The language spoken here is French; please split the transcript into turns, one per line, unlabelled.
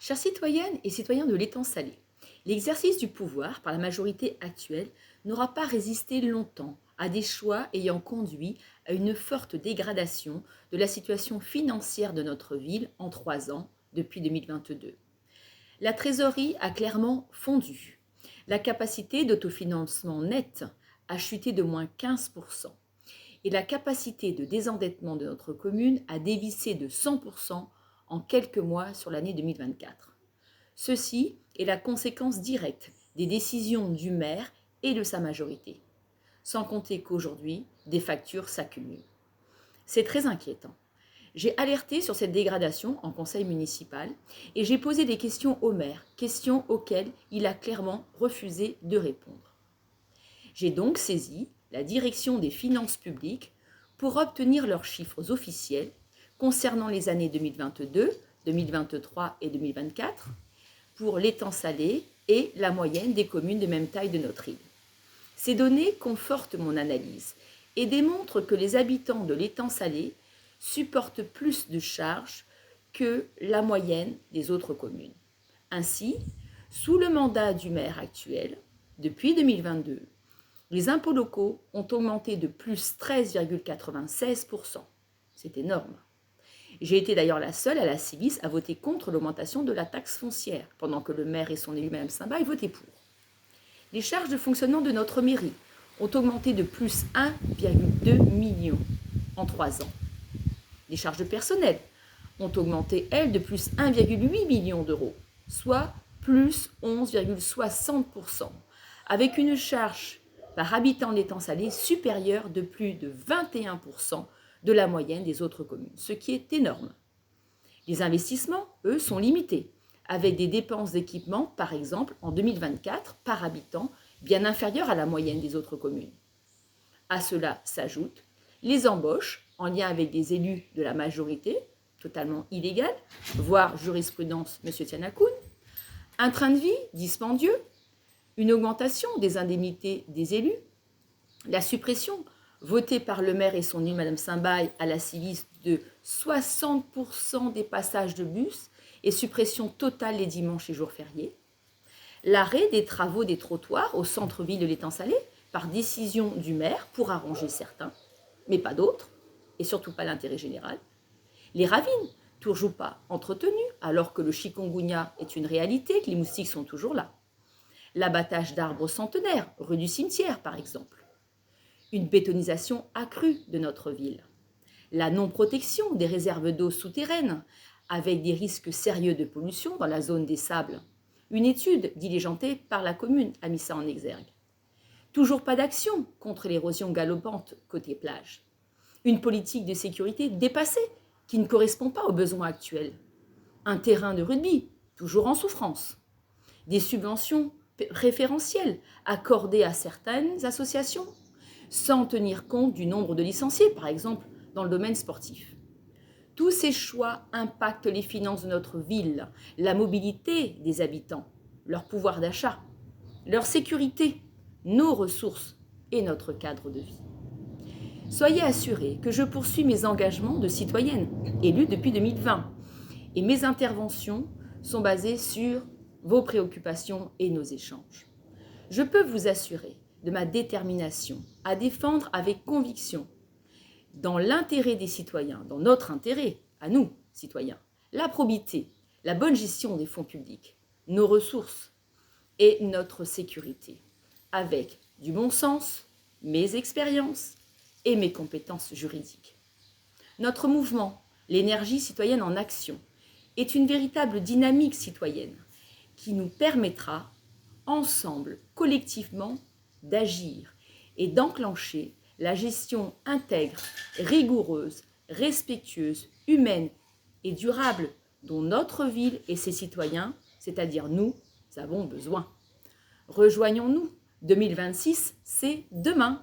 Chères citoyennes et citoyens de l'étang salé, l'exercice du pouvoir par la majorité actuelle n'aura pas résisté longtemps à des choix ayant conduit à une forte dégradation de la situation financière de notre ville en 3 ans depuis 2022. La trésorerie a clairement fondu. La capacité d'autofinancement net a chuté de moins 15%. Et la capacité de désendettement de notre commune a dévissé de 100% en quelques mois sur l'année 2024. Ceci est la conséquence directe des décisions du maire et de sa majorité. Sans compter qu'aujourd'hui, des factures s'accumulent. C'est très inquiétant. J'ai alerté sur cette dégradation en conseil municipal et j'ai posé des questions au maire, questions auxquelles il a clairement refusé de répondre. J'ai donc saisi la direction des finances publiques pour obtenir leurs chiffres officiels concernant les années 2022, 2023 et 2024 pour l'étang salé et la moyenne des communes de même taille de notre île. Ces données confortent mon analyse et démontrent que les habitants de l'étang salé supportent plus de charges que la moyenne des autres communes. Ainsi, sous le mandat du maire actuel, depuis 2022, les impôts locaux ont augmenté de plus 13,96%. C'est énorme. J'ai été d'ailleurs la seule à la Civis à voter contre l'augmentation de la taxe foncière, pendant que le maire et son élu Mme Saint-Bail votaient pour. Les charges de fonctionnement de notre mairie ont augmenté de plus 1,2 million en 3 ans. Les charges de personnel ont augmenté, elles, de plus 1,8 million d'euros, soit plus 11,60%, avec une charge par habitant de l'étang salé supérieure de plus de 21% de la moyenne des autres communes, ce qui est énorme. Les investissements, eux, sont limités, avec des dépenses d'équipement, par exemple, en 2024, par habitant, bien inférieures à la moyenne des autres communes. À cela s'ajoutent les embauches en lien avec des élus de la majorité, totalement illégales, voire jurisprudence M. Tianakoun, un train de vie dispendieux, une augmentation des indemnités des élus, la suppression votée par le maire et son élu Mme Saint-Bail à la Civis de 60% des passages de bus et suppression totale les dimanches et jours fériés, l'arrêt des travaux des trottoirs au centre-ville de l'étang salé par décision du maire pour arranger certains, mais pas d'autres, et surtout pas l'intérêt général, les ravines, toujours pas entretenues alors que le chikungunya est une réalité, que les moustiques sont toujours là, l'abattage d'arbres centenaires, rue du Cimetière par exemple, une bétonisation accrue de notre ville, la non-protection des réserves d'eau souterraines avec des risques sérieux de pollution dans la zone des sables. Une étude diligentée par la commune a mis ça en exergue. Toujours pas d'action contre l'érosion galopante côté plage. Une politique de sécurité dépassée qui ne correspond pas aux besoins actuels. Un terrain de rugby, toujours en souffrance. Des subventions préférentielles accordées à certaines associations, sans tenir compte du nombre de licenciés, par exemple, dans le domaine sportif. Tous ces choix impactent les finances de notre ville, la mobilité des habitants, leur pouvoir d'achat, leur sécurité, nos ressources et notre cadre de vie. Soyez assurés que je poursuis mes engagements de citoyenne, élue depuis 2020, et mes interventions sont basées sur vos préoccupations et nos échanges. Je peux vous assurer de ma détermination à défendre avec conviction, dans l'intérêt des citoyens, dans notre intérêt, à nous, citoyens, la probité, la bonne gestion des fonds publics, nos ressources et notre sécurité, avec du bon sens, mes expériences et mes compétences juridiques. Notre mouvement, l'énergie citoyenne en action, est une véritable dynamique citoyenne qui nous permettra, ensemble, collectivement, d'agir et d'enclencher la gestion intègre, rigoureuse, respectueuse, humaine et durable dont notre ville et ses citoyens, c'est-à-dire nous, avons besoin. Rejoignons-nous. 2026, c'est demain.